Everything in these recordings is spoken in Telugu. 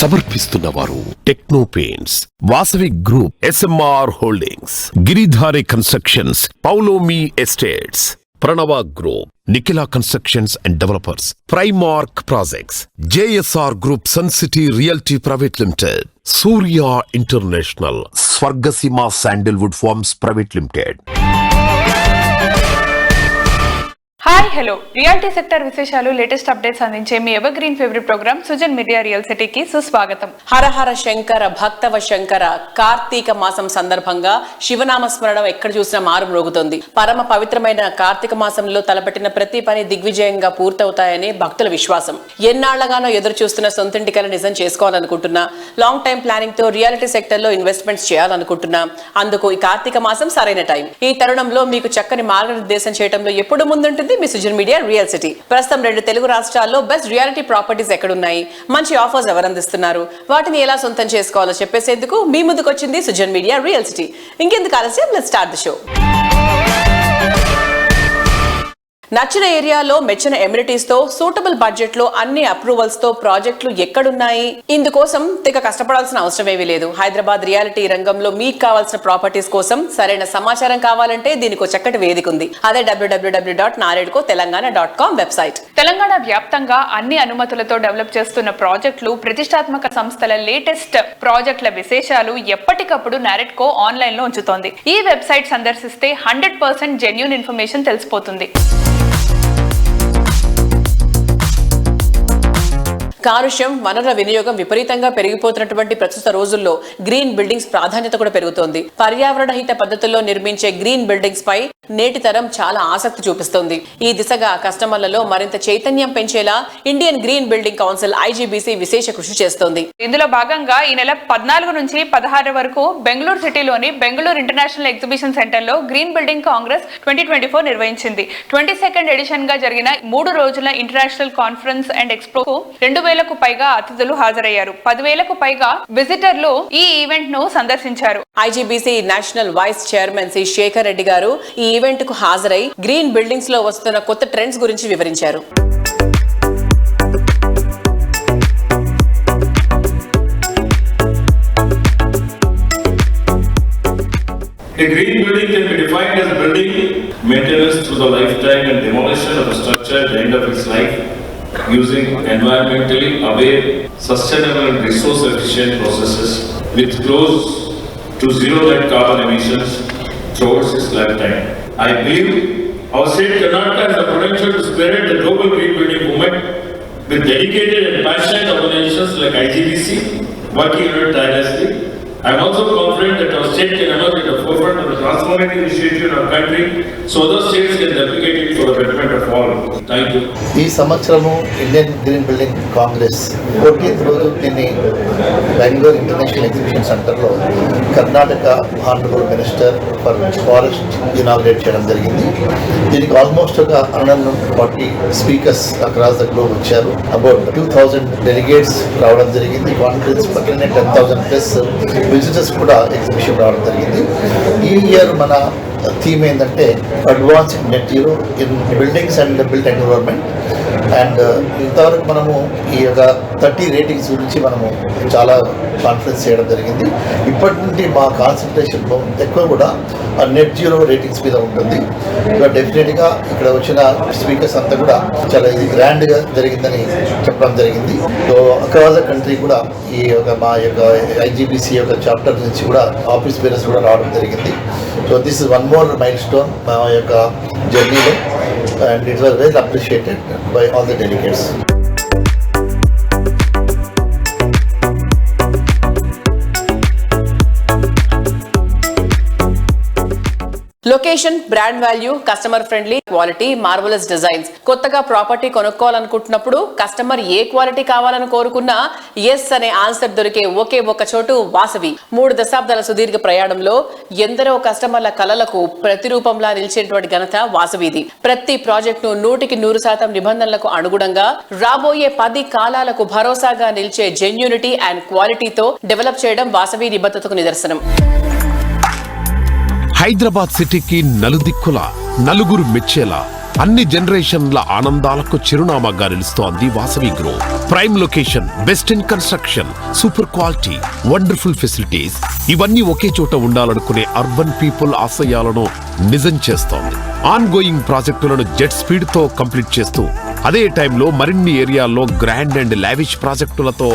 సమర్పిస్తున్నవారు techno paints, Vasavi group, SMR holdings, Giridhari constructions, Paulomi estates, Pranava group, Nikhila constructions and developers, Primark projects, JSR group, Sun City realty private limited, Surya international, Swargaseema sandalwood farms private limited. Hi hello, reality sector విశేషాలు, లేటెస్ట్ అప్డేట్స్ అందించే మీ evergreen favourite programme Sujan media real సిటీకి సుస్వాగతం. హరహర శంకర భక్తవ శంకర కార్తీక మాసం సందర్భంగా శివనామ స్మరణం ఎక్కడ చూసినా మారు మ్రోగుతోంది. పరమ పవిత్రమైన కార్తీక మాసంలో తలపెట్టిన ప్రతి పని దిగ్విజయంగా పూర్తవుతాయని భక్తుల విశ్వాసం. ఎన్నాళ్లగానో ఎదురు చూస్తున్న సొంతింటి కల నిజం చేసుకోవాలనుకుంటున్నా, లాంగ్ టైం ప్లానింగ్ తో రియాలిటీ సెక్టర్ లో ఇన్వెస్ట్మెంట్స్ చేయాలనుకుంటున్నా, అందుకు ఈ కార్తీక మాసం సరైన టైం. ఈ తరుణంలో మీకు చక్కని మార్గనిర్దేశం చేయడంలో ఎప్పుడు ముందుంటుంది మీ సుజన్ మీడియా రియల్ సిటీ. ప్రస్తుతం 2 తెలుగు రాష్ట్రాల్లో బెస్ట్ రియాలిటీ ప్రాపర్టీస్ ఎక్కడున్నాయి, మంచి ఆఫర్స్ ఎవరు అందిస్తున్నారు, వాటిని ఎలా సొంతం చేసుకోవాలో చెప్పేసేందుకు మీ ముందుకు వచ్చింది సుజన్ మీడియా రియల్ సిటీ. ఇంకెందుకు ఆలస్యం, లెట్స్ స్టార్ట్ ది షో. నచ్చిన ఏరియాలో మెచ్చిన ఎమ్యూనిటీస్ తో సూటబుల్ బడ్జెట్ లో అన్ని అప్రూవల్స్ తో ప్రాజెక్టులు ఎక్కడున్నాయి? ఇందుకోసం తెగ కష్టపడాల్సిన అవసరం ఏమీ లేదు. హైదరాబాద్ రియాలిటీ రంగంలో మీకు కావాల్సిన ప్రాపర్టీస్ కోసం సరైన సమాచారం కావాలంటే దీనికి చక్కటి వేదిక ఉంది. అదే www.naredco.telangana.com వెబ్సైట్. తెలంగాణ వ్యాప్తంగా అన్ని అనుమతులతో డెవలప్ చేస్తున్న ప్రాజెక్టులు, ప్రతిష్టాత్మక సంస్థల లేటెస్ట్ ప్రాజెక్టుల విశేషాలు ఎప్పటికప్పుడు నారెడ్కో ఆన్లైన్ లో ఉంచుతోంది. ఈ వెబ్సైట్ సందర్శిస్తే 100% జెన్యూన్ ఇన్ఫర్మేషన్ తెలిసిపోతుంది. కాలుష్యం, వనరుల వినియోగం విపరీతంగా పెరిగిపోతున్నటువంటి ప్రస్తుత రోజుల్లో గ్రీన్ బిల్డింగ్స్ ప్రాధాన్యత కూడా పెరుగుతోంది. పర్యావరణ హిత పద్ధతుల్లో నిర్మించే గ్రీన్ బిల్డింగ్స్ పై నేటి తరం చాలా ఆసక్తి చూపిస్తోంది. ఈ దిశగా కస్టమర్లలో మరింత చైతన్యం పెంచేలా Indian green building council IGBC విశేష కృషి చేస్తోంది. ఇందులో భాగంగా ఈ నెల 14 నుంచి 16 వరకు బెంగళూరు సిటీలోని బెంగళూరు ఇంటర్నేషనల్ ఎగ్జిబిషన్ సెంటర్ లో గ్రీన్ బిల్డింగ్ కాంగ్రెస్ 2024 నిర్వహించింది. 22nd ఎడిషన్ గా జరిగిన 3 రోజుల ఇంటర్నేషనల్ కాన్ఫరెన్స్ అండ్ ఎక్స్పోకు 2000కు పైగా అతిథులు హాజరయ్యారు. 10,000కు పైగా విజిటర్లు ఈ ఈవెంట్ ను సందర్శించారు. IGBC national vice chairman C Shekhar Reddy గారు ఈ ఈవెంట్ కు హాజరై గ్రీన్ బిల్డింగ్స్ లో వస్తున్న కొత్త ట్రెండ్స్ గురించి వివరించారు. A green building can be defined as building maintenance through the lifetime and demolition of a structure at the end of its life using environmentally aware, sustainable and resource efficient processes with close to zero net carbon emissions throughout its lifetime. I believe our state Karnataka has the potential to spearhead the global green building movement with dedicated and passionate organizations like IGBC working on it tirelessly. I am also confident that our state can emerge at the forefront of the transformative initiative in our country so other states can replicate it for the betterment of all. Thank you. ఈ సంవత్సరము Indian green building Congress 14th రోజు దీన్ని బెంగళూరు ఇంటర్నేషనల్ ఎగ్జిబిషన్ సెంటర్లో Karnataka honourable minister for forest inaugurate చేయడం జరిగింది. దీనికి ఆల్మోస్ట్ ఒక 140 స్పీకర్స్ అక్రాస్ ద గ్లోబ్ వచ్చారు. అబౌట్ 2000 డెలిగేట్స్ రావడం జరిగింది. కాన్ఫరెన్స్ పక్కనే 10,000+ విజిటర్స్ కూడా ఎగ్జిబిషన్ రావడం జరిగింది. ఈ ఇయర్ మన థీమ్ ఏంటంటే advanced net zero in buildings and built environment. And ఇంతవరకు మనము ఈ యొక్క 30 రేటింగ్స్ గురించి మనము చాలా కాన్ఫరెన్స్ చేయడం జరిగింది. ఇప్పటి నుండి మా కాన్సన్ట్రేషన్ ఎక్కువ కూడా నెట్ జీరో రేటింగ్స్ మీద ఉంటుంది. డెఫినెట్గా ఇక్కడ వచ్చిన స్పీకర్స్ అంతా కూడా చాలా ఇది గ్రాండ్గా జరిగిందని చెప్పడం జరిగింది. సో అక్రాస్ ద కంట్రీ కూడా ఈ యొక్క మా యొక్క IGBC యొక్క చాప్టర్ నుంచి కూడా ఆఫీస్ బేరర్స్ కూడా రావడం జరిగింది. So this is one more mile stone మా యొక్క జర్నీలో, and it was very appreciated by all the delegates. Location, brand value, customer friendly, quality, marvellous designs. కొత్తగా ప్రాపర్టీ కొనుక్కోవాలనుకుంటున్నప్పుడు కస్టమర్ ఏ క్వాలిటీ కావాలని కోరుకున్నా ఎస్ అనే ఆన్సర్ దొరికే ఒకే ఒక్క చోటు వాసవి. 3 దశాబ్దాల సుదీర్ఘ ప్రయాణంలో ఎందరో కస్టమర్ల కలలకు ప్రతిరూపంలా నిలిచేటువంటి ఘనత వాసవిది. ప్రతి ప్రాజెక్ట్ ను 100% నిబంధనలకు అనుగుణంగా రాబోయే 10 కాలాలకు భరోసాగా నిలిచే జెన్యూనిటీ అండ్ క్వాలిటీతో డెవలప్ చేయడం వాసవి నిబద్ధతకు నిదర్శనం. హైదరాబాద్ సిటీకి నలుదిక్కుల నలుగురు మెచ్చేలా అన్ని జనరేషన్ల ఆనందాలకు చిరునామాగా నిలుస్తోంది Vasavi group. Prime location, best in construction, super quality, wonderful facilities ఇవన్నీ ఒకే చోట ఉండాలనుకునే అర్బన్ పీపుల్ ఆశయాలను నిజం చేస్తోంది. ఆన్ గోయింగ్ ప్రాజెక్టులను జెట్ స్పీడ్ తో కంప్లీట్ చేస్తూ అదే టైంలో మరిన్ని ఏరియాల్లో గ్రాండ్ అండ్ లావిష్ ప్రాజెక్టులతో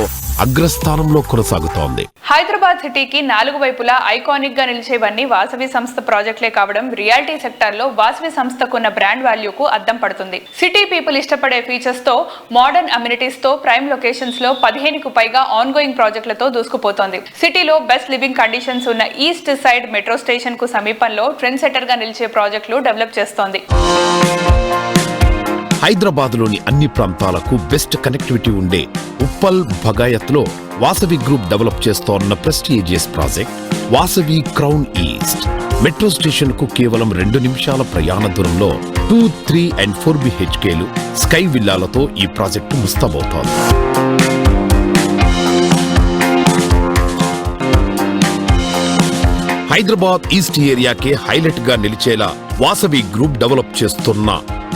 అగ్రస్థానంలో కొనసాగుతోంది. హైదరాబాద్ సిటీకి 4 వైపులా ఐకానిక్ గా నిలిచేవన్నీ వాసవి సంస్థ ప్రాజెక్టులే కావడం రియాలిటీ సెక్టార్ లో వాసవి సంస్థకున్న బ్రాండ్ వాల్యూకు అద్దం పడుతుంది. సిటీ పీపుల్ ఇష్టపడే ఫీచర్స్ తో, మోడర్న్ అమ్యూనిటీస్ తో ప్రైమ్ లొకేషన్స్ లో 15కు పైగా ఆన్ గోయింగ్ ప్రాజెక్టులతో దూసుకుపోతోంది. సిటీలో బెస్ట్ లివింగ్ కండిషన్స్ ఉన్న ఈస్ట్ సైడ్ మెట్రో స్టేషన్ కు సమీపంలో ట్రెండ్ సెటర్ గా నిలిచే ప్రాజెక్టులు డెవలప్ చేస్తోంది. హైదరాబాద్ లోని అన్ని ప్రాంతాలకు బెస్ట్ కనెక్టివిటీ ఉండే ఉప్పల్ భగాయత్లో వాసవి గ్రూప్ డెవలప్ చేస్తోన్న prestigious project Vasavi crown east. Metro station కు కేవలం 2 నిమిషాల ప్రయాణ దూరంలో 2, 3 and 4 BHKలు, స్కై విల్లాలతో ఈ ప్రాజెక్టు ముస్తాబవుతోంది. హైదరాబాద్ ఈస్ట్ ఏరియాకే హైలైట్ గా నిలిచేలా వాసవి గ్రూప్ డెవలప్ చేస్తున్న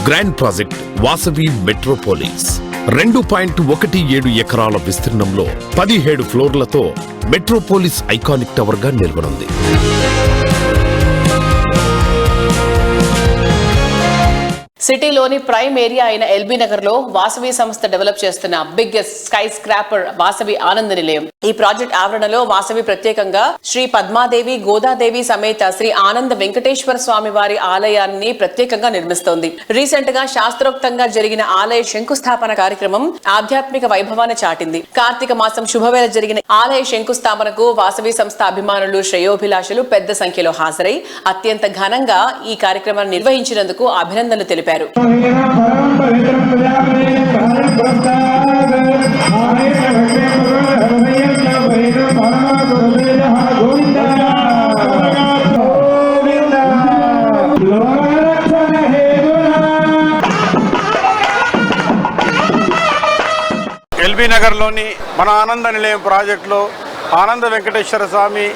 గ్రాండ్ ప్రాజెక్ట్ వాసవి మెట్రోపోలిస్. 2.17 ఎకరాల విస్తీర్ణంలో 17 ఫ్లోర్లతో మెట్రోపోలిస్ ఐకానిక్ టవర్ గా నిలవనుంది. సిటీలోని ప్రైమ్ ఏరియా అయిన ఎల్బీ నగర్ లో వాసవి సంస్థ డెవలప్ చేస్తున్న బిగ్గెస్ట్ స్కై స్క్రాపర్ వాసవి ఆనంద నిలయం. ఈ ప్రాజెక్ట్ ఆవరణలో వాసవి ప్రత్యేకంగా శ్రీ పద్మాదేవి గోదాదేవి సమేత శ్రీ ఆనంద వెంకటేశ్వర స్వామి వారి ఆలయాన్ని ప్రత్యేకంగా నిర్మిస్తోంది. రీసెంట్ గా శాస్త్రోక్తంగా జరిగిన ఆలయ శంకుస్థాపన కార్యక్రమం ఆధ్యాత్మిక వైభవాన్ని చాటింది. కార్తీక మాసం శుభవేళ జరిగిన ఆలయ శంకుస్థాపనకు వాసవి సంస్థ అభిమానులు, శ్రేయోభిలాషులు పెద్ద సంఖ్యలో హాజరై అత్యంత ఘనంగా ఈ కార్యక్రమాన్ని నిర్వహించినందుకు అభినందనలు తెలిపారు. ఎల్బీ నగర్లోని మన ఆనంద నిలయం ప్రాజెక్టులో ఆనంద వెంకటేశ్వర స్వామి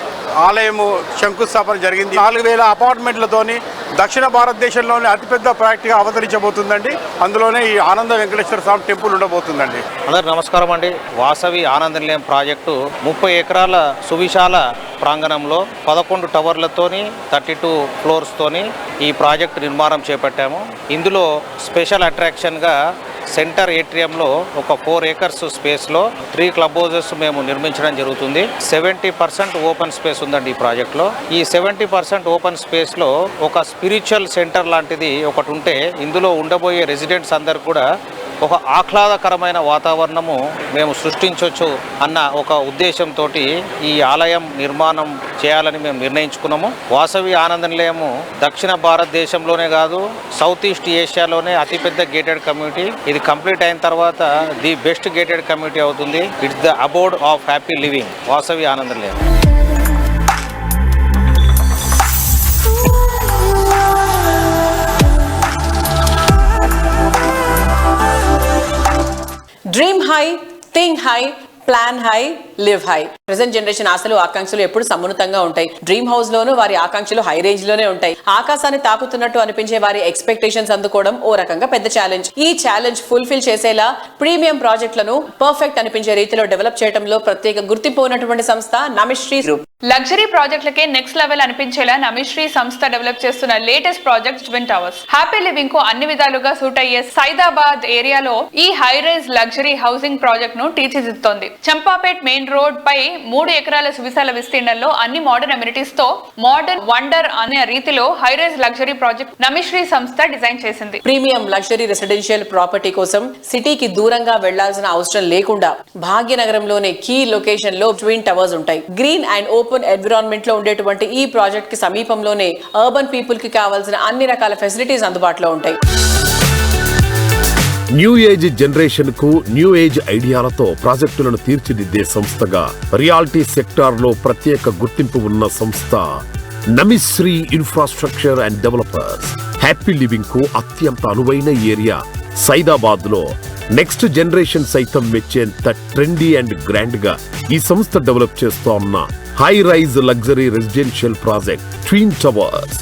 ఆలయము శంకుస్థాపన జరిగింది. 4000 అపార్ట్మెంట్లతోని దక్షిణ భారతదేశంలోనే అతిపెద్ద ప్రాజెక్టుగా అవతరించబోతుందండి. అందులోనే ఈ ఆనంద వెంకటేశ్వర స్వామి టెంపుల్ ఉండబోతుందండి. అందరికి నమస్కారం అండి. వాసవి ఆనంద నిలయం ప్రాజెక్టు 30 ఎకరాల సువిశాల ప్రాంగణంలో 11 టవర్లతోని 32 ఫ్లోర్స్తోని ఈ ప్రాజెక్టు నిర్మాణం చేపట్టాము. ఇందులో స్పెషల్ అట్రాక్షన్గా సెంటర్ ఏట్రియంలో ఒక 4 acres స్పేస్లో 3 క్లబ్ హౌసెస్ మేము నిర్మించడం జరుగుతుంది. 70% ఓపెన్ స్పేస్ ఉందండి ఈ ప్రాజెక్ట్లో. ఈ 70% ఓపెన్ స్పేస్లో ఒక స్పిరిచువల్ సెంటర్ లాంటిది ఒకటి ఉంటే ఇందులో ఉండబోయే రెసిడెంట్స్ అందరు కూడా ఒక ఆహ్లాదకరమైన వాతావరణము మేము సృష్టించవచ్చు అన్న ఒక ఉద్దేశంతో ఈ ఆలయం నిర్మాణం చేయాలని మేము నిర్ణయించుకున్నాము. వాసవి ఆనంద నిలయము దక్షిణ భారతదేశంలోనే కాదు, సౌత్ ఈస్ట్ ఏషియాలోనే అతిపెద్ద గేటెడ్ కమ్యూనిటీ. ఇది కంప్లీట్ అయిన తర్వాత ది బెస్ట్ గేటెడ్ కమ్యూనిటీ అవుతుంది. It's the అబోర్డ్ of happy living Vasavi ఆనంద నిలయం. Dream high, think high, plan high, live high. Present generation ఆశలు ఆకాంక్షలు ఎప్పుడు సమున్నతంగా ఉంటాయి. డ్రీమ్ హౌస్ లోను వారి ఆకాంక్షలు హై రేంజ్ లోనే ఉంటాయి. ఆకాశాన్ని తాకుతున్నట్టు అనిపించే వారి ఎక్స్పెక్టేషన్స్ అందుకోవడం ఓ రకంగా పెద్ద ఛాలెంజ్. ఈ ఛాలెంజ్ ఫుల్ఫిల్ చేసేలా ప్రీమియం ప్రాజెక్టులను పర్ఫెక్ట్ అనిపించే రీతిలో డెవలప్ చేయడంలో ప్రత్యేక గుర్తింపు ఉన్నటువంటి సంస్థ నమిశ్రీ గ్రూప్. లగ్జరీ ప్రాజెక్టులకే నెక్స్ట్ లెవెల్ అనిపించేలా నమిశ్రీ సంస్థ డెవలప్ చేస్తున్న latest project twin towers. Happy living కు అన్ని విధాలుగా సూట్ అయ్యే సైదాబాద్ ఏరియాలో ఈ high rise luxury housing project ను తీర్చిదిద్దుతోంది. చంపాపేట్ మెయిన్ రోడ్ పై 3 ఎకరాల సువిశాల విస్తీర్ణంలో అన్ని మోడర్న్ అమ్యూనిటీస్ తో మోడర్న్ వండర్ అనే రీతిలో high rise luxury project Namishree సంస్థ డిజైన్ చేసింది. ప్రీమియం లగ్జరీ రెసిడెన్షియల్ ప్రాపర్టీ కోసం సిటీకి దూరంగా వెళ్లాల్సిన అవసరం లేకుండా భాగ్యనగరంలోనే కీ లొకేషన్ లో ట్విన్ టవర్స్ ఉంటాయి. గ్రీన్ అండ్ ఓపెన్ ఎన్విరాన్మెంట్ లో ఉండేటువంటి ఈ ప్రాజెక్ట్ కి సమీపంలోనే అర్బన్ పీపుల్ కి కావాల్సిన అన్ని రకాల ఫెసిలిటీస్ అందుబాటులో ఉంటాయి. న్యూ ఏజ్ జనరేషన్ కు న్యూ ఏజ్ ఐడియాలతో ప్రాజెక్టులను తీర్చిదిద్దే సంస్థగా రియాలిటీ సెక్టార్ లో ప్రత్యేక గుర్తింపు ఉన్న సంస్థ Namishree infrastructure and developers. Happy living కు అత్యంత అనువైన ఏరియా సైదాబాద్ లో నెక్స్ట్ జనరేషన్ సైతం మెచ్చేంత ట్రెండీ అండ్ గ్రాండ్ గా ఈ సంస్థ డెవలప్ చేస్తోన్న high rise luxury residential project twin towers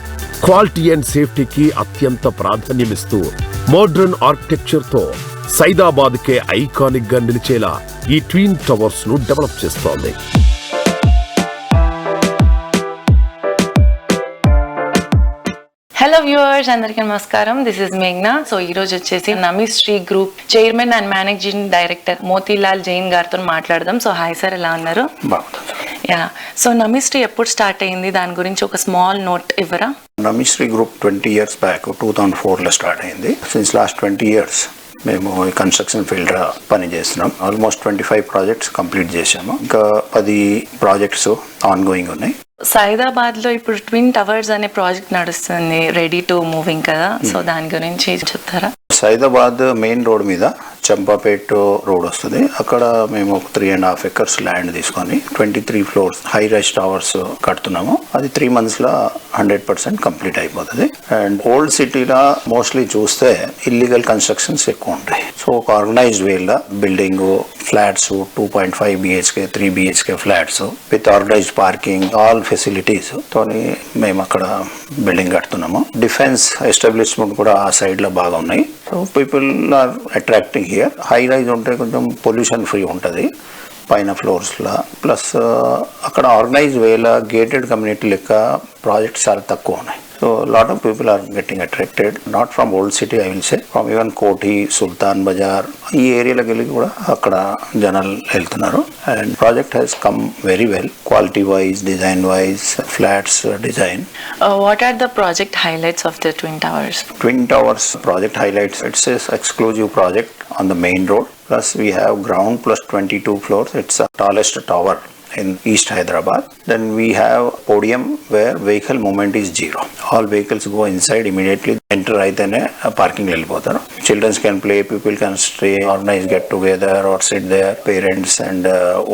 quality and సేఫ్టీకి అత్యంత ప్రాధాన్యమిస్తూ మోడ్రన్ ఆర్కిటెక్చర్ తో సైదాబాద్ కే ఐకానిక్ గా నిలిచేలా ఈ ట్విన్ టవర్స్ ను డెవలప్ చేస్తోంది. హలో వ్యూవర్స్, అందరికీ నమస్కారం. దిస్ ఇస్ మేఘ్నా. సో ఈ రోజు వచ్చేసి Namishri group chairman and managing director Motilal Jain గారితో మాట్లాడదాం. సో హాయ్ సార్, ఎలా ఉన్నారు? యా. సో నమిశ్రీ ఎప్పుడు స్టార్ట్ అయింది, దాని గురించి ఒక స్మాల్ నోట్ ఇవ్వరా? Namishree group 20 years back 2004లో start అయింది. సిన్స్ లాస్ట్ 20 years మేము కన్స్ట్రక్షన్ ఫీల్డ్ పని చేస్తున్నాం. ఆల్మోస్ట్ 25 ప్రాజెక్ట్స్ కంప్లీట్ చేసాము. ఇంకా 10 ప్రాజెక్ట్స్ ఆన్ గోయింగ్ ఉన్నాయి. సైదాబాద్ లో ఇప్పుడు ట్విన్ టవర్స్ అనే ప్రాజెక్ట్ నడుస్తుంది, రెడీ టు మూవింగ్ కదా. సో దాని గురించి చెప్తారా? సైదాబాద్ మెయిన్ రోడ్ మీద చంపాపేట్ రోడ్ వస్తుంది. అక్కడ మేము 3.5 acres ల్యాండ్ తీసుకొని 23 floors హై రైజ్ టవర్స్ కడుతున్నాము. అది 3 months లో 100% కంప్లీట్ అయిపోతుంది. అండ్ ఓల్డ్ సిటీలో మోస్ట్లీ చూస్తే ఇల్లీగల్ కన్స్ట్రక్షన్స్ ఎక్కువ ఉంటాయి. సో ఒక ఆర్గనైజ్డ్ వేలో building flats 2.5 BHK 3 BHK flats with organised parking all facilities తోని మేము అక్కడ బిల్డింగ్ కడుతున్నాము. డిఫెన్స్ ఎస్టాబ్లిష్మెంట్ కూడా ఆ సైడ్ లో బాగా ఉన్నాయి. So people are attracting here. High rise ఉంటే కొంచెం పొల్యూషన్ ఫ్రీ ఉంటుంది పైన ఫ్లోర్స్లో. ప్లస్ అక్కడ ఆర్గనైజ్ వేలా గేటెడ్ కమ్యూనిటీ లెక్క ప్రాజెక్ట్స్ చాలా తక్కువ ఉన్నాయి. So a lot of people are getting attracted, not from old city, I will say, from even Koti, Sultan Bazaar, ఈ ఏరియాలోకి వెళ్ళి కూడా అక్కడ జనాలు వెళ్తున్నారు. And project has come very well, quality wise, design wise, flats design. What are the project highlights of the twin towers? Twin towers project highlights, it's exclusive project on the main road. Plus we have ground plus 22 floors. It's the tallest tower in East Hyderabad. Then we have podium where vehicle movement is zero. All vehicles go inside immediately. Enter aitene parking వెళ్ళిపోతారు. Children can play, people can stay, organize get together or sit there. Parents and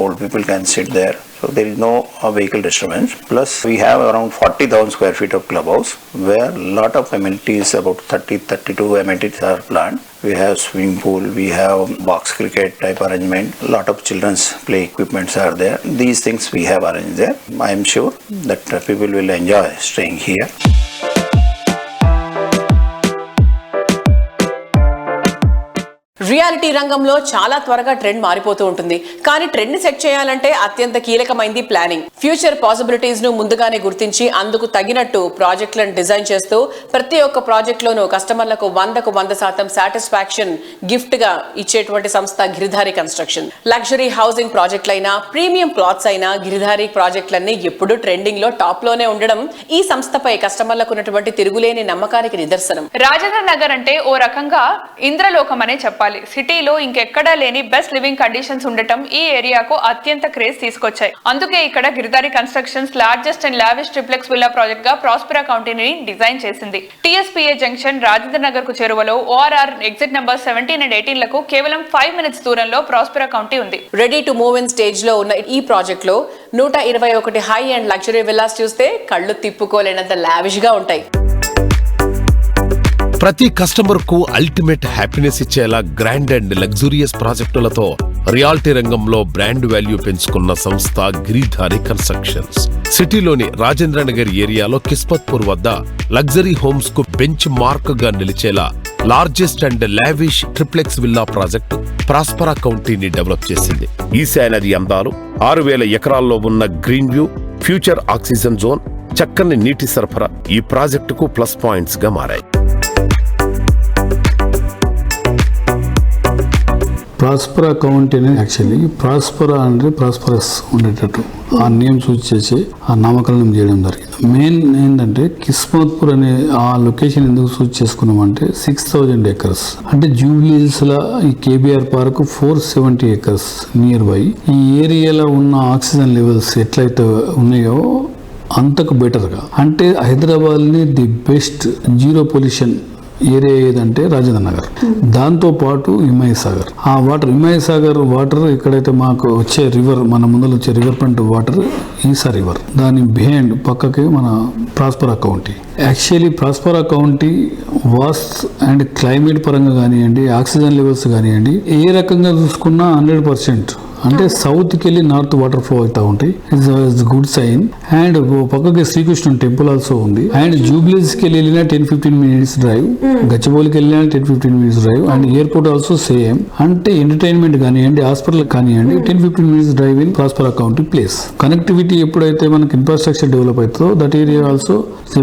old people can sit there. So there is no vehicle disturbance. Plus we have around 40,000 square feet of clubhouse where lot of amenities, about 32 amenities are planned. We have swimming pool, we have box cricket type arrangement, lot of children's play equipments are there. These things we have arranged there. I am sure that people will enjoy staying here. Reality రంగంలో చాలా త్వరగా ట్రెండ్ మారిపోతూ ఉంటుంది. కానీ ట్రెండ్ ని సెట్ చేయాలంటే అత్యంత కీలకమైంది ప్లానింగ్. ఫ్యూచర్ పాసిబిలిటీస్ ను ముందుగానే గుర్తించి అందుకు తగినట్టు ప్రాజెక్టులను డిజైన్ చేస్తూ ప్రతి ఒక్క ప్రాజెక్ట్ లోనూ కస్టమర్లకు 100% సాటిస్ఫాక్షన్ గిఫ్ట్ గా ఇచ్చేటువంటి సంస్థ గిరిధారి కన్స్ట్రక్షన్. లగ్జరీ హౌసింగ్ ప్రాజెక్టులైనా, ప్రీమియం ప్లాట్స్ అయినా గిరిధారి ప్రాజెక్టులన్నీ ఎప్పుడూ ట్రెండింగ్ లో టాప్ లోనే ఉండడం ఈ సంస్థపై కస్టమర్లకు ఉన్నటువంటి తిరుగులేని నమ్మకానికి నిదర్శనం. రాజేంద్ర నగర్ అంటే ఓ రకంగా ఇంద్రలోకం అనే చెప్పాలి. సిటీలో ఇంకెక్కడా లేని బెస్ట్ లివింగ్ కండిషన్స్ ఉండటం ఈ ఏరియాకు అత్యంత క్రేజ్ తీసుకొచ్చాయి. అందుకే ఇక్కడ Giridhari constructions largest and lavish triplex villa project గా ప్రాస్పెరా కౌంటీని డిజైన్ చేసింది. TSPA జంక్షన్ రాజేంద్ర నగర్ కు చేరువలో ORR ఎగ్జిట్ నంబర్ 17 and 18 లకు కేవలం 5 minutes దూరంలో ప్రాస్పెరా కౌంటీ ఉంది. Ready to move in stage లో ఉన్న ఈ ప్రాజెక్ట్ లో 121 హై అండ్ లగ్జరీ విల్లాస్ చూస్తే కళ్ళు తిప్పుకోలేనంత లావిష్ గా ఉంటాయి. ప్రతి కస్టమర్ కు అల్టిమేట్ హ్యాపీనెస్ ఇచ్చేలా గ్రాండ్ అండ్ లగ్జూరియస్ ప్రాజెక్టులతో రియాలిటీ రంగంలో బ్రాండ్ వాల్యూ పెంచుకున్న సంస్థ గిరిధారి కన్స్ట్రక్షన్స్. సిటీలోని రాజేంద్ర నగర్ ఏరియాలో కిస్మత్పూర్ వద్ద లగ్జరీ హోమ్స్ కు బెంచ్ మార్క్ గా నిలిచేలా largest and lavish triplex villa project Prospera కౌంటీని డెవలప్ చేసింది. ఈశాన్య అందాలు, 6,000 ఎకరాల్లో ఉన్న green view, future oxygen zone, చక్కని నీటి సరఫరా ఈ ప్రాజెక్టుకు ప్లస్ పాయింట్స్ గా మారాయి. ప్రాస్పరా కౌంటీ అనేది యాక్చువల్లీ ప్రాస్పరా అంటే ప్రాస్పరస్ ఉండేటట్టు ఆ నేమ్ చూస్ చేసి ఆ నామకరణం చేయడం జరిగింది. మెయిన్ ఏంటంటే కిస్మత్పూర్ అనే ఆ లొకేషన్ ఎందుకు చూస్ చేసుకున్నామంటే 6,000 acres అంటే జూబ్లీహిల్స్లో ఈ KBR park 470 acres near by. ఈ ఏరియాలో ఉన్న ఆక్సిజన్ లెవెల్స్ ఎట్లయితే ఉన్నాయో అంతకు బెటర్గా, అంటే హైదరాబాద్ని the best zero pollution area ఏదంటే రాజేంద్ర నగర్. దాంతో పాటు హిమాయత్ సాగర్, ఆ వాటర్ హిమాయత్ సాగర్ వాటర్ ఎక్కడైతే మాకు వచ్చే రివర్, మన ముందర వచ్చే రివర్ ఫ్రంట్ వాటర్ ఈసా రివర్, దాని బిహైండ్ పక్కకి మన Prospera county. Actually Prospera county was and climate పరంగా కానివ్వండి, ఆక్సిజన్ లెవెల్స్ కానివ్వండి, ఏ రకంగా చూసుకున్నా 100% అంటే సౌత్కి వెళ్ళి నార్త్ వాటర్ ఫ్లో అవుతా ఉంటాయి. It's good sign. అండ్ పక్కకి శ్రీకృష్ణ టెంపుల్ ఆల్సో ఉంది. అండ్ జూబ్లీస్కి వెళ్ళిన 10-15 minutes డ్రైవ్, గచ్చిబౌలికి వెళ్ళిన 10-15 minutes drive. And airport also same. అంటే ఎంటర్టైన్మెంట్ కానివ్వండి, హాస్పిటల్ కానివ్వండి, 10-15 minutes drive in Prospera County place. Connectivity ఎప్పుడైతే మనకి ఇన్ఫ్రాస్ట్రక్చర్ డెవలప్ అవుతుందో that area also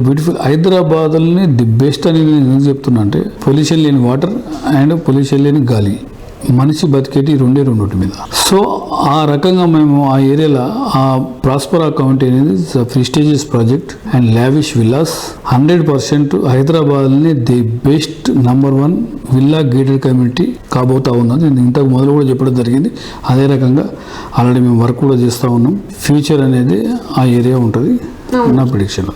beautiful. Hyderabad the best అని నేను ఎందుకు చెప్తున్నా అంటే పొల్యూషన్ లేని వాటర్ అండ్ పొల్యూషన్ లేని గాలి, మనిషి బతికేటి రెండే మీద. సో ఆ రకంగా మేము ఆ ఏరియాలో ఆ ప్రాస్పరా కౌంటీ అనేది prestigious project and lavish villas 100% హైదరాబాద్ని the best #1 villa gated community కాబోతా ఉన్నది. నేను ఇంతకు మొదలు కూడా చెప్పడం జరిగింది. అదే రకంగా ఆల్రెడీ మేము వర్క్ కూడా చేస్తూ ఉన్నాం. ఫ్యూచర్ అనేది ఆ ఏరియా ఉంటుంది నా ప్రిడిక్షన్.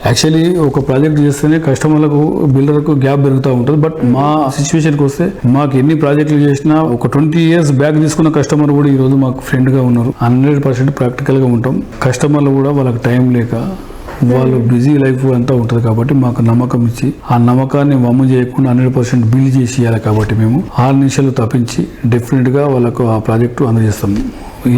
యాక్చువల్లీ ఒక ప్రాజెక్ట్ చేస్తేనే కస్టమర్లకు బిల్డర్కు గ్యాప్ పెరుగుతూ ఉంటుంది. బట్ మా సిచ్యువేషన్కి వస్తే మాకు ఎన్ని ప్రాజెక్టులు చేసినా ఒక 20 years బ్యాక్ తీసుకున్న కస్టమర్ కూడా ఈరోజు మాకు ఫ్రెండ్గా ఉన్నారు. 100% ప్రాక్టికల్గా ఉంటాం. కస్టమర్లు కూడా వాళ్ళకి టైం లేక వాళ్ళు బిజీ లైఫ్ అంతా ఉంటుంది కాబట్టి మాకు నమ్మకం ఇచ్చి ఆ నమ్మకాన్ని వమ్ము చేయకుండా 100% బిల్డ్ చేసి ఇవ్వాలి. కాబట్టి మేము 6 నిమిషాలు తప్పించి డెఫినెట్గా వాళ్ళకు ఆ ప్రాజెక్టు అందజేస్తాము.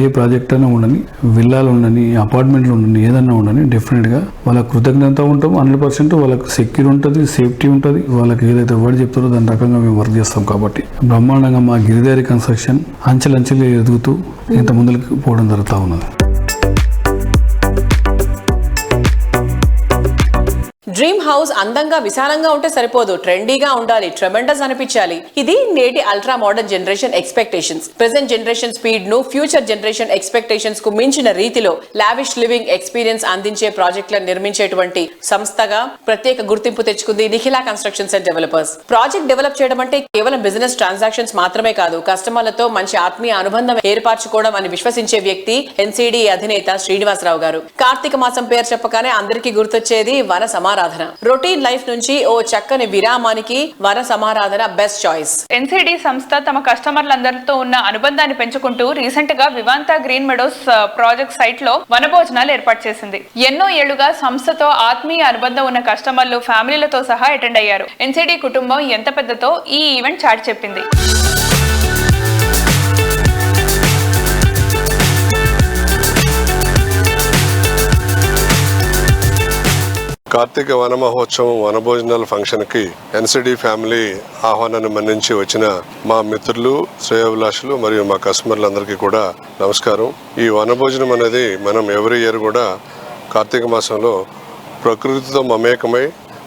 ఏ ప్రాజెక్ట్ అయినా ఉండని, విల్లాలు ఉండని, అపార్ట్మెంట్లు ఉండని, ఏదన్నా ఉండని డెఫినెట్గా వాళ్ళకి కృతజ్ఞత ఉంటాం. 100% వాళ్ళకి సెక్యూర్ ఉంటుంది, సేఫ్టీ ఉంటుంది. వాళ్ళకి ఏదైతే వర్డ్ చెప్తారో దాని రకంగా మేము వర్క్ చేస్తాం. కాబట్టి బ్రహ్మాండంగా మా గిరిధారి కన్స్ట్రక్షన్ అంచెలంచెలు ఎదుగుతూ ఇంత ముందుకు పోవడం జరుగుతూ ఉన్నది. డ్రీమ్ హౌస్ అందంగా విశాలంగా ఉంటే సరిపోదు, ట్రెండీగా ఉండాలి, ట్రెమెండస్ అనిపించాలి. ఇది నేటి ultra modern generation expectations. Present generation speed ను ఫ్యూచర్ జనరేషన్ ఎక్స్పెక్టేషన్స్ కు మించిన రీతిలో లావిష్ లివింగ్ ఎక్స్పీరియన్స్ అందించే ప్రాజెక్టులను నిర్మించేటువంటి సంస్థగా ప్రత్యేక గుర్తింపు తెచ్చుకుంది Nikhila constructions and developers. Project develop చేయడం అంటే కేవలం బిజినెస్ ట్రాన్సాక్షన్స్ మాత్రమే కాదు, కస్టమర్లతో మంచి ఆత్మీయ అనుబంధం ఏర్పరచుకోవడం అని విశ్వసించే వ్యక్తి ఎన్సిడి అధినేత శ్రీనివాసరావు గారు. కార్తీక మాసం పేరు చెప్పగానే అందరికీ గుర్తొచ్చేది వన సమారాధన. రొటీన్ లైఫ్ నుంచి ఓ చక్కని విరామానికి వన సమారాధన బెస్ట్ చాయిస్. ఎన్సిడి సంస్థ తమ కస్టమర్లందరితో ఉన్న అనుబంధాన్ని పెంచుకుంటూ రీసెంట్ గా వివాంతా గ్రీన్ మెడోస్ ప్రాజెక్ట్ సైట్ లో వనభోజనాలు ఏర్పాటు చేసింది. ఎన్నో ఏళ్లుగా సంస్థతో ఆత్మీయ అనుబంధం ఉన్న కస్టమర్లు ఫ్యామిలీలతో సహా అటెండ్ అయ్యారు. ఎన్సిడి కుటుంబం ఎంత పెద్దతో ఈ ఈవెంట్ చాటి చెప్పింది. కార్తీక వన మహోత్సవం వనభోజనాల ఫంక్షన్కి ఎన్సిడి ఫ్యామిలీ ఆహ్వానాన్ని మన్నించి వచ్చిన మా మిత్రులు, శ్రేయోభిలాషులు మరియు మా కస్టమర్లందరికీ కూడా నమస్కారం. ఈ వనభోజనం అనేది మనం ఎవ్రీ ఇయర్ కూడా కార్తీక మాసంలో ప్రకృతితో మమేకమై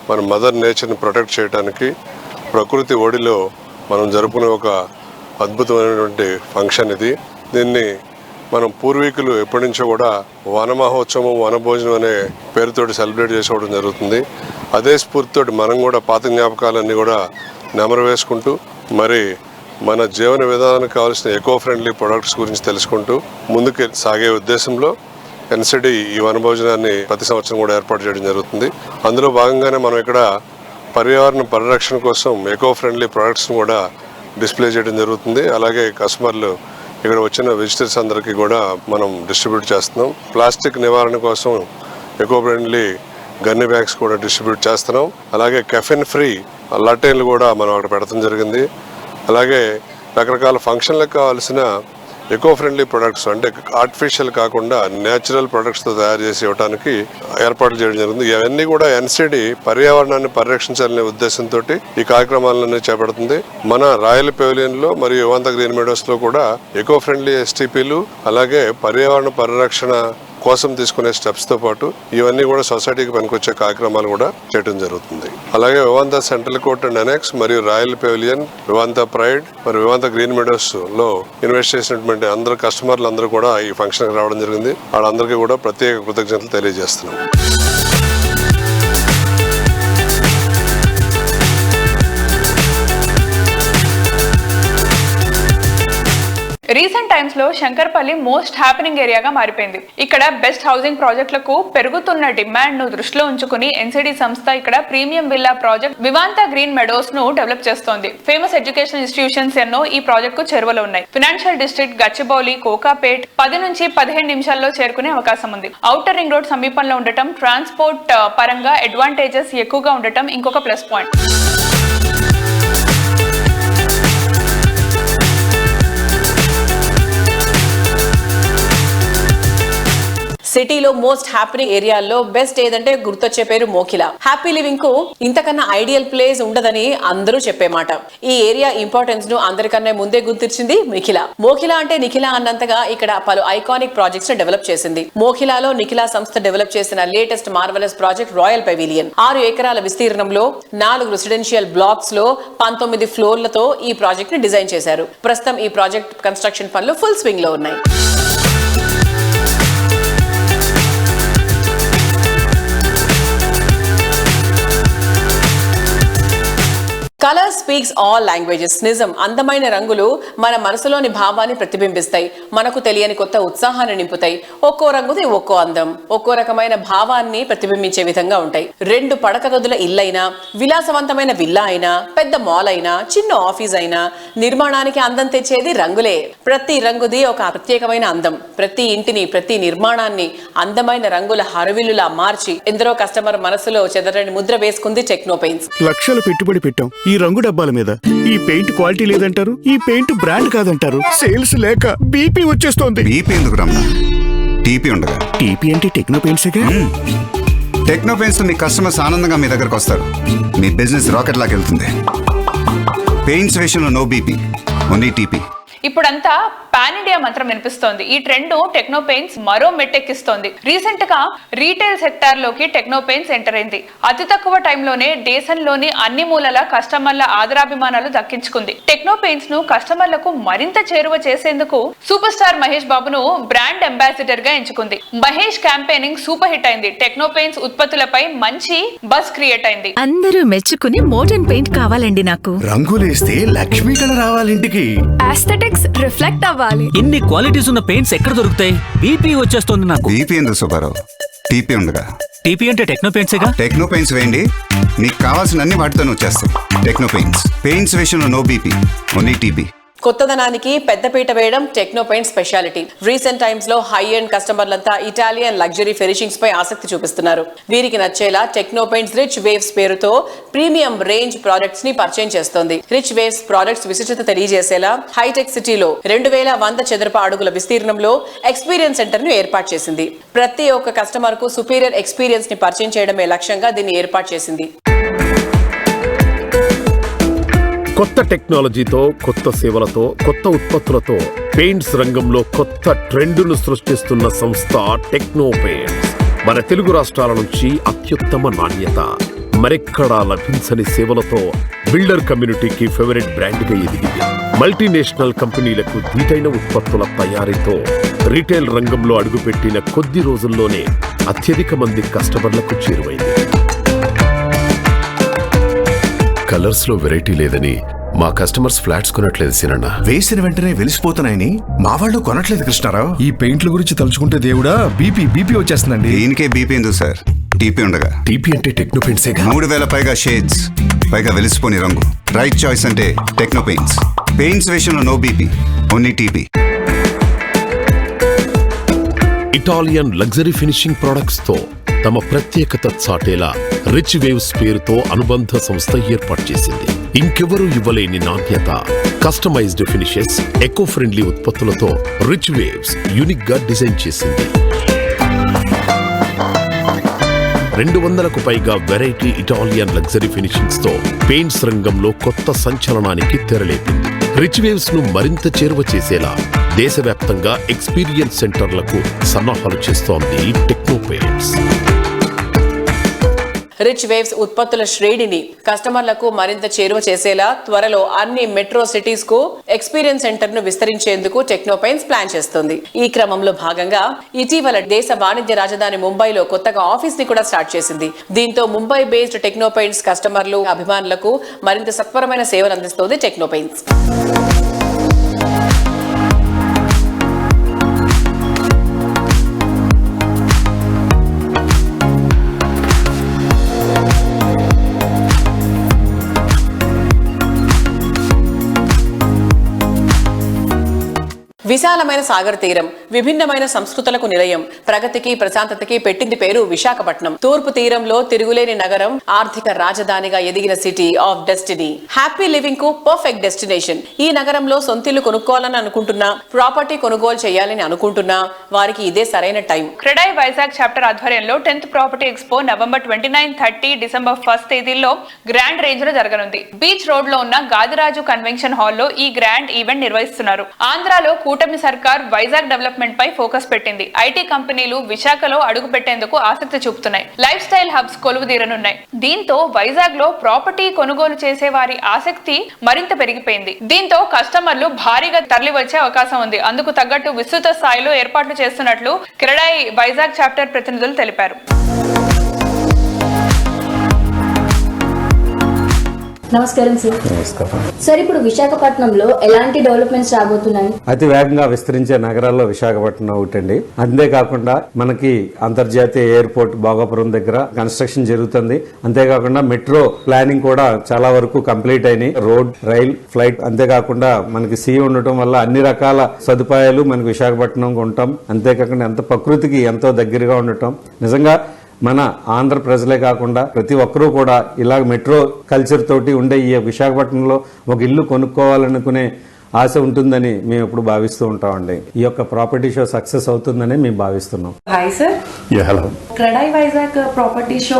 మన మదర్ నేచర్ని ప్రొటెక్ట్ చేయడానికి ప్రకృతి ఒడిలో మనం జరుపుకునే ఒక అద్భుతమైనటువంటి ఫంక్షన్ ఇది. దీన్ని మనం పూర్వీకులు ఎప్పటి నుంచో కూడా వన మహోత్సవం, వనభోజనం అనే పేరుతోటి సెలబ్రేట్ చేసుకోవడం జరుగుతుంది. అదే స్ఫూర్తితోటి మనం కూడా పాత జ్ఞాపకాలన్నీ కూడా నెమరు వేసుకుంటూ మరి మన జీవన విధానానికి కావాల్సిన ఎకో ఫ్రెండ్లీ ప్రొడక్ట్స్ గురించి తెలుసుకుంటూ ముందుకు సాగే ఉద్దేశంలో ఎన్సిడి ఈ వనభోజనాన్ని ప్రతి సంవత్సరం కూడా ఏర్పాటు చేయడం జరుగుతుంది. అందులో భాగంగానే మనం ఇక్కడ పర్యావరణ పరిరక్షణ కోసం ఎకో ఫ్రెండ్లీ ప్రొడక్ట్స్ని కూడా డిస్ప్లే చేయడం జరుగుతుంది. అలాగే కస్టమర్లు ఇక్కడ వచ్చిన విజిటర్స్ అందరికీ కూడా మనం డిస్ట్రిబ్యూట్ చేస్తున్నాం. ప్లాస్టిక్ నివారణ కోసం ఎకో ఫ్రెండ్లీ గన్ని బ్యాగ్స్ కూడా డిస్ట్రిబ్యూట్ చేస్తున్నాం. అలాగే కెఫిన్ ఫ్రీ లట్టైన్లు కూడా మనం అక్కడ పెట్టడం జరిగింది. అలాగే రకరకాల ఫంక్షన్లకు కావాల్సిన ఎకో ఫ్రెండ్లీ ప్రొడక్ట్స్ అంటే ఆర్టిఫిషియల్ కాకుండా న్యాచురల్ ప్రొడక్ట్స్తో తయారు చేసి ఇవ్వడానికి ఏర్పాట్లు చేయడం జరిగింది. ఇవన్నీ కూడా ఎన్సిడి పర్యావరణాన్ని పరిరక్షించాలనే ఉద్దేశంతో ఈ కార్యక్రమాలన్నీ చేపడుతుంది. మన రాయల్ పెవిలియన్లో మరియు వివాంతా గ్రీన్ మెడోస్లో కూడా ఎకో ఫ్రెండ్లీ ఎస్టీపీలు అలాగే పర్యావరణ పరిరక్షణ కోసం తీసుకునే స్టెప్స్తో పాటు ఇవన్నీ కూడా సొసైటీకి పనికొచ్చే కార్యక్రమాలు కూడా చేయడం జరుగుతుంది. అలాగే వివాంతా సెంట్రల్ కోర్ట్ అండ్ అనెక్స్ మరియు రాయల్ పెవిలియన్, వివాంతా ప్రైడ్ మరియు వివాంతా గ్రీన్ మెడోస్ లో ఇన్వెస్ట్ చేసినటువంటి అందరు కస్టమర్లు అందరూ కూడా ఈ ఫంక్షన్కి రావడం జరిగింది. వాళ్ళందరికీ కూడా ప్రత్యేక కృతజ్ఞతలు తెలియజేస్తున్నాం. రీసెంట్ టైమ్స్ లో శంకర్పల్లి మోస్ట్ హ్యాపెనింగ్ ఏరియాగా మారిపోయింది. ఇక్కడ బెస్ట్ హౌసింగ్ ప్రాజెక్టులకు పెరుగుతున్న డిమాండ్ ను దృష్టిలో ఉంచుకుని ఎన్సిడి సంస్థ ఇక్కడ premium villa project Vivanta green meadows ను డెవలప్ చేస్తోంది. ఫేమస్ ఎడ్యుకేషన్ ఇన్స్టిట్యూషన్స్ ఎన్నో ఈ ప్రాజెక్ట్ కు చేరువలో ఉన్నాయి. ఫైనాన్షియల్ డిస్ట్రిక్ట్ గచ్చిబౌలి, కోకాపేట్ 10 నుంచి 15 నిమిషాల్లో చేరుకునే అవకాశం ఉంది. ఔటర్ రింగ్ రోడ్ సమీపంలో ఉండటం, ట్రాన్స్పోర్ట్ పరంగా అడ్వాంటేజెస్ ఎక్కువగా ఉండటం ఇంకొక ప్లస్ పాయింట్. సిటీలో మోస్ట్ హ్యాపీనింగ్ ఏరియాల్లో బెస్ట్ ఏదంటే గుర్తొచ్చే పేరు మోఖిల. హ్యాపీ లివింగ్ కు ఇంతకన్నా ఐడియల్ ప్లేస్ ఉండదని అందరూ చెప్పే మాట. ఈ ఏరియా ఇంపార్టెన్స్ ను అందరికన్నా ముందే గుర్తించింది నిఖిల. మోఖిల అంటే నిఖిల అన్నంతగా ఇక్కడ పలు ఐకానిక్ ప్రాజెక్ట్స్ ని డెవలప్ చేసింది. మోఖిలాలో నిఖిల సంస్థ డెవలప్ చేసిన latest marvellous project royal pavilion. 6 ఎకరాల విస్తీర్ణంలో 4 రెసిడెన్షియల్ బ్లాక్స్ లో 19 ఫ్లోర్లతో ఈ ప్రాజెక్ట్ ని డిజైన్ చేశారు. ప్రస్తుతం ఈ ప్రాజెక్ట్ కన్స్ట్రక్షన్ పనులు ఫుల్ స్వింగ్ లో ఉన్నాయి. Colour speaks all languages. నిజం, అందమైన రంగులు మన మనసులోని భావాన్ని ప్రతిబింబిస్తాయి, మనకు తెలియని కొత్త ఉత్సాహాన్ని నింపుతాయి. ఒక్కో రంగుది ఒక్కో అందం, ఒక్కో రకమైన భావాన్ని ప్రతిబింబించే విధంగా ఉంటాయి. 2 పడక గదుల ఇల్లైనా, విలాసవంతమైన విల్లా అయినా, పెద్ద మాల్ అయినా, చిన్న ఆఫీస్ అయినా, నిర్మాణానికి అందం తెచ్చేది రంగులే. ప్రతి రంగుది ఒక ప్రత్యేకమైన అందం. ప్రతి ఇంటిని, ప్రతి నిర్మాణాన్ని అందమైన రంగుల హరవిల్లులా మార్చి ఎందరో కస్టమర్ మనసులో చెదరని ముద్ర వేసుకుంది టెక్నో పెయింట్స్. లక్షలు పెట్టుబడి పెట్టాం ఈ రంగు డబ్బాల మీద. ఈ పెయింట్ క్వాలిటీ లేదంటారు, ఈ పెయింట్ బ్రాండ్ కాదంటారు. సేల్స్ లేక బీపీ వచ్చేస్తోంది. బీపీ ఎందుకు రమ్మా, టీపీ ఉండగా. టీపీ అంటే టెక్నో పెయింట్సేగా. టెక్నో పెయింట్స్ మీ కస్టమర్స్ ఆనందంగా మీ దగ్గరకు వస్తారు. మీ బిజినెస్ రాకెట్ లాగా వెళ్తుంది. పెయింట్స్ విషయంలో నో బీపీ, ఓన్లీ టీపీ. ఇప్పుడంతా పాన్ ఇండియా మంత్రం వినిపిస్తోంది. ఈ ట్రెండ్ టెక్నో పెయింట్స్ మరో మెట్టెక్కిస్తోంది. రీసెంట్ గా రీటైల్ సెక్టార్ లోకి టెక్నో పెయింట్స్ ఎంటర్ అయింది. అతి తక్కువ టైంలోనే దేశంలోని అన్ని మూలల కస్టమర్ల ఆదరాభిమానాలు దక్కించుకుంది. టెక్నో పెయింట్స్ ను కస్టమర్లకు మరింత చేరువ చేసేందుకు సూపర్ స్టార్ మహేష్ బాబును బ్రాండ్ అంబాసిడర్ గా ఎంచుకుంది. మహేష్ క్యాంపెయినింగ్ సూపర్ హిట్ అయింది. టెక్నో పెయింట్స్ ఉత్పత్తులపై మంచి బజ్ క్రియేట్ అయింది. అందరూ మెచ్చుకుని మోడర్న్ పెయింట్ కావాలండి నాకు. రంగులేస్తే లక్ష్మీ కళ రావాలింటికి. ఆస్థెటిక్స్ రిఫ్లెక్ట్ అవ్వాలి. ఇన్ని క్వాలిటీస్ ఉన్న పెయింట్స్ ఎక్కడ దొరుకుతాయి? బీపీ వచ్చేస్తుంది నాకు. బీపీ ఎందుకు సుబ్బారావు, టీపీ ఉండగా. టీపీ అంటే టెక్నో పెయింట్సేగా. టెక్నో పెయింట్స్ వేయండి, మీకు కావాల్సిన అన్ని వాటితోనే వచ్చేస్తాయి. Techno paints. పెయింట్స్ విషయంలో నో బీపీ, ఓన్లీ టీపీ. కొత్తదనానికి పెద్దపీట వేయడం techno paint speciality. Recent times లో హై ఎండ్ కస్టమర్లంతా ఇటాలియన్ లగ్జరీ ఫినిషింగ్స్ పై ఆసక్తి చూపిస్తున్నారు. వీరికి నచ్చేలా టెక్నో పెయింట్స్ రిచ్ వేవ్స్ పేరుతో ప్రీమియం రేంజ్ ప్రొడక్ట్స్ ని పరిచయం చేస్తోంది. రిచ్ వేవ్స్ ప్రొడక్ట్స్ విశిష్టత తెలియజేసేలా హైటెక్ సిటీలో 2100 చదరపు అడుగుల విస్తీర్ణంలో ఎక్స్పీరియన్స్ సెంటర్ ను ఏర్పాటు చేసింది. ప్రతి ఒక్క కస్టమర్ కు సుపీరియర్ ఎక్స్పీరియన్స్ ని పరిచయం చేయడమే లక్ష్యంగా దీన్ని ఏర్పాటు చేసింది. కొత్త టెక్నాలజీతో, కొత్త సేవలతో, కొత్త ఉత్పత్తులతో పెయింట్స్ రంగంలో కొత్త ట్రెండును సృష్టిస్తున్న సంస్థ టెక్నో పెయింట్స్. మన తెలుగు రాష్ట్రాల నుంచి అత్యుత్తమ నాణ్యత, మరెక్కడా లభించని సేవలతో బిల్డర్ కమ్యూనిటీకి ఫేవరెట్ బ్రాండ్ గా ఎదిగింది. మల్టీనేషనల్ కంపెనీలకు ధీటైన ఉత్పత్తుల తయారీతో రీటైల్ రంగంలో అడుగుపెట్టిన కొద్ది రోజుల్లోనే అత్యధిక మంది కస్టమర్లకు చేరువైంది. కలర్స్ లో వెరైటీ లేదని మా కస్టమర్స్ ఫ్లాట్స్ కొనట్లేదు సినన్న. వేసిన వెంటనే వెలిసిపోతున్నాయని మా వాళ్ళు కొనట్లేదు కృష్ణారావు. ఈ పెయింట్ల గురించి తలుచుకుంటే దేవుడా బీపీ వచ్చేస్తుందండి. దీనికే బీపీ ఎందుకు సార్, టీపీ ఉండగా. టీపీ అంటే టెక్నో పెయింట్సే. 3000 పైగా షేడ్స్, పైగా వెలిసిపోని రంగు. రైట్ చాయిస్ అంటే టెక్నో పెయింట్స్. పెయింట్స్ విషయంలో no BP, only TP. Italian luxury finishing products తో తమ ప్రత్యేకత చాటేలా రిచ్ వేవ్స్ పేరుతో అనుబంధ సంస్థ ఏర్పాటు చేసింది. ఇంకెవరూ ఇవ్వలేని నాణ్యత, కస్టమైజ్డ్ ఫినిషెస్, ఎకో ఫ్రెండ్లీ ఉత్పత్తులతో రిచ్ వేవ్స్ యూనిక్ గా డిజైన్ చేసింది. 200కు పైగా వెరైటీ ఇటాలియన్ లగ్జరీ ఫినిషింగ్స్ తో పెయింట్స్ రంగంలో కొత్త సంచలనానికి తెరలేపింది. రిచ్ వేవ్స్ ను మరింత చేరువ చేసేలా దేశవ్యాప్తంగా ఎక్స్పీరియన్స్ సెంటర్లకు సన్నాహాలు చేస్తోంది టెక్నో పెయింట్స్. రిచ్ వేవ్స్ ఉత్పత్తుల శ్రేణిని కస్టమర్లకు మరింత చేరువ చేసేలా త్వరలో అన్ని మెట్రో సిటీస్ కు ఎక్స్పీరియన్స్ సెంటర్ ను విస్తరించేందుకు టెక్నో పెయింట్స్ ప్లాన్ చేస్తుంది. ఈ క్రమంలో భాగంగా ఇటీవల దేశ వాణిజ్య రాజధాని ముంబైలో కొత్తగా ఆఫీస్ ని కూడా స్టార్ట్ చేసింది. దీంతో ముంబై బేస్డ్ టెక్నో పెయింట్స్ కస్టమర్లు, అభిమానులకు మరింత సత్వరమైన సేవలు అందిస్తోంది టెక్నో పెయింట్స్. విశాలమైన సాగర్ తీరం, విభిన్నమైన సంస్కృతులకు నిలయం, ప్రగతికి ప్రశాంతతకి పెట్టింది పేరు విశాఖపట్నం. తూర్పు తీరంలో తిరుగులేని నగరం, ఆర్థిక రాజధానిగా ఎదిగిన city of destiny, happy living కు పర్ఫెక్ట్ డెస్టినేషన్. ఈ నగరంలో సొంతిల్లు కొనుక్కోవాలని అనుకుంటున్నా, ప్రాపర్టీ కొనుగోలు చేయాలని అనుకుంటున్నా వారికి ఇదే సరైన టైం. క్రెడాయ్ వైజాగ్ చాప్టర్ ఆధ్వర్యంలో 10th property expo November 29, 30, December 1 తేదీల్లో గ్రాండ్ రేంజ్ లో జరగనుంది. బీచ్ రోడ్ లో ఉన్న గాదిరాజు కన్వెన్షన్ హాల్లో ఈ గ్రాండ్ ఈవెంట్ నిర్వహిస్తున్నారు. ఆంధ్రాలో కూటమి సర్కార్ వైజాగ్ డెవలప్మెంట్ పై ఫోకస్ పెట్టింది. ఐటీ కంపెనీలు విశాఖలో అడుగు పెట్టేందుకు ఆసక్తి చూపుతున్నాయి. లైఫ్ స్టైల్ హబ్స్ కొలువుదీరనున్నాయి. దీంతో వైజాగ్ లో ప్రాపర్టీ కొనుగోలు చేసే వారి ఆసక్తి మరింత పెరిగిపోయింది. దీంతో కస్టమర్లు భారీగా తరలి వచ్చే అవకాశం ఉంది. అందుకు తగ్గట్టు విస్తృత స్థాయిలో ఏర్పాట్లు చేస్తున్నట్లు క్రెడాయ్ వైజాగ్ చాప్టర్ ప్రతినిధులు తెలిపారు. నమస్కారం సార్. నమస్కారం సార్, ఇప్పుడు విశాఖపట్నంలో ఎలాంటి డెవలప్మెంట్స్ రాబోతున్నాయి? అతి వేగంగా విస్తరించే నగరాల్లో విశాఖపట్నం ఒకటండి. అంతేకాకుండా మనకి అంతర్జాతీయ ఎయిర్పోర్ట్ భోగాపురం దగ్గర కన్స్ట్రక్షన్ జరుగుతుంది. అంతేకాకుండా మెట్రో ప్లానింగ్ కూడా చాలా వరకు కంప్లీట్ అయినాయి. రోడ్, రైల్, ఫ్లైట్, అంతేకాకుండా మనకి సీ ఉండటం వల్ల అన్ని రకాల సదుపాయాలు మనకి విశాఖపట్నం ఉంటాం. అంతేకాకుండా ఎంత ప్రకృతికి ఎంతో దగ్గరగా ఉండటం, నిజంగా మన ఆంధ్ర ప్రజలే కాకుండా ప్రతి ఒక్కరూ కూడా ఇలా మెట్రో కల్చర్ తోటి ఉండే ఈ విశాఖపట్నంలో ఒక ఇల్లు కొనుక్కోవాలనుకునే ఆశ ఉంటుందని మేము ఎప్పుడు భావిస్తూ ఉంటామండి. ఈ యొక్క ప్రాపర్టీ షో సక్సెస్ అవుతుందని మేము భావిస్తున్నాం. Hi sir. Hello. CREDAI Vizag property show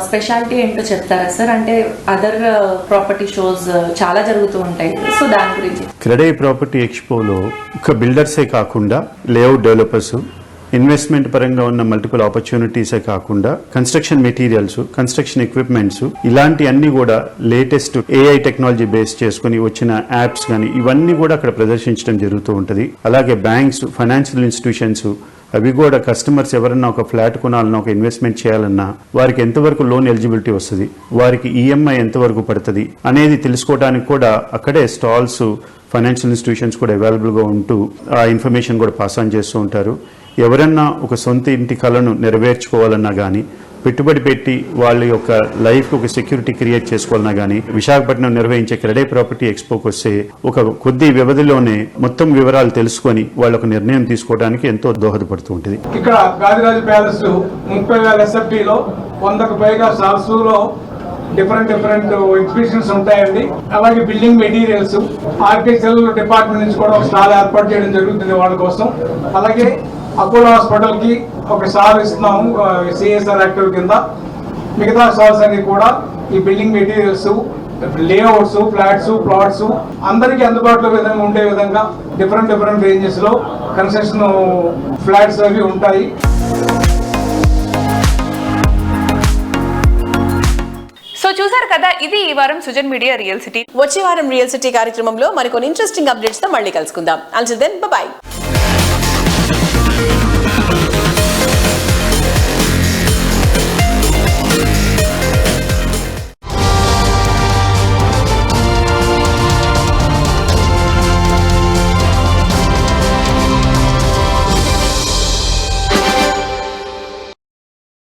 speciality ఏంటో చెప్తారా సార్? అంటే అదర్ ప్రాపర్టీ షోస్ చాలా జరుగుతూ ఉంటాయి, సో దాని గురించి. క్రెడాయ్ ప్రాపర్టీ ఎక్స్పోలో ఒక బిల్డర్సే కాకుండా లేఅవుట్ డెవలపర్స్, ఇన్వెస్ట్మెంట్ పరంగా ఉన్న మల్టిపుల్ ఆపర్చునిటీసే కాకుండా కన్స్ట్రక్షన్ మెటీరియల్స్, కన్స్ట్రక్షన్ ఎక్విప్మెంట్స్, ఇలాంటి అన్ని కూడా లేటెస్ట్ ఏఐ టెక్నాలజీ బేస్ చేసుకుని వచ్చిన యాప్స్ కానీ ఇవన్నీ కూడా అక్కడ ప్రదర్శించడం జరుగుతూ ఉంటుంది. అలాగే బ్యాంక్స్, ఫైనాన్షియల్ ఇన్స్టిట్యూషన్స్ అవి కూడా కస్టమర్స్ ఎవరన్నా ఒక ఫ్లాట్ కొనాలన్నా, ఒక ఇన్వెస్ట్మెంట్ చేయాలన్నా వారికి ఎంతవరకు లోన్ ఎలిజిబిలిటీ వస్తుంది, వారికి ఈఎంఐ ఎంతవరకు పడుతుంది అనేది తెలుసుకోవడానికి కూడా అక్కడే స్టాల్స్, ఫైనాన్షియల్ ఇన్స్టిట్యూషన్స్ కూడా అవైలబుల్గా ఉంటూ ఆ ఇన్ఫర్మేషన్ కూడా పాస్ ఆన్ చేస్తూ ఉంటారు. ఎవరన్నా ఒక సొంత ఇంటి కలను నెరవేర్చుకోవాలన్నా కానీ, పెట్టుబడి పెట్టి వాళ్ళ యొక్క లైఫ్ ఒక సెక్యూరిటీ క్రియేట్ చేసుకోవాలన్నా కానీ విశాఖపట్నం నిర్వహించే క్రెడాయ్ ప్రాపర్టీ ఎక్స్పోకి వస్తే ఒక కొద్ది వ్యవధిలోనే మొత్తం వివరాలు తెలుసుకొని వాళ్ళ ఒక నిర్ణయం తీసుకోవడానికి ఎంతో దోహదపడుతూ ఉంటుంది. ఇక్కడ గాదిరాజు ప్యాలెస్ 30,000 SFTలో 100కు పైగా సాల్స్లో డిఫరెంట్ ఎగ్జిబిషన్స్ ఉంటాయండి. అలాగే బిల్డింగ్ మెటీరియల్స్, ఆర్కిటెక్చరల్ డిపార్ట్మెంట్ నుంచి కూడా ఒక స్టాల్ ఏర్పాటు చేయడం జరుగుతుంది వాళ్ళ కోసం. అలాగే అపోలో హాస్పిటల్ కి ఒక స్టాల్ ఇస్తున్నాము CSR యాక్టివ్ కింద. మిగతా స్టాల్స్ అన్ని కూడా ఈ building materials, layouts, flats, plots అందరికీ అందుబాటులో విధంగా ఉండే విధంగా డిఫరెంట్ రేంజెస్ లో కన్స్ట్రక్షన్ ఫ్లాట్స్ అవి ఉంటాయి. సో చూసారు కదా, ఇది ఈ వారం సుజన్ మీడియా రియల్ సిటీ. వచ్చే వారం రియల్ సిటీ కార్యక్రమంలో మరికొన్ని ఇంట్రెస్టింగ్ అప్డేట్స్ తో మళ్ళీ కలుసుకుందాం. Until then, by.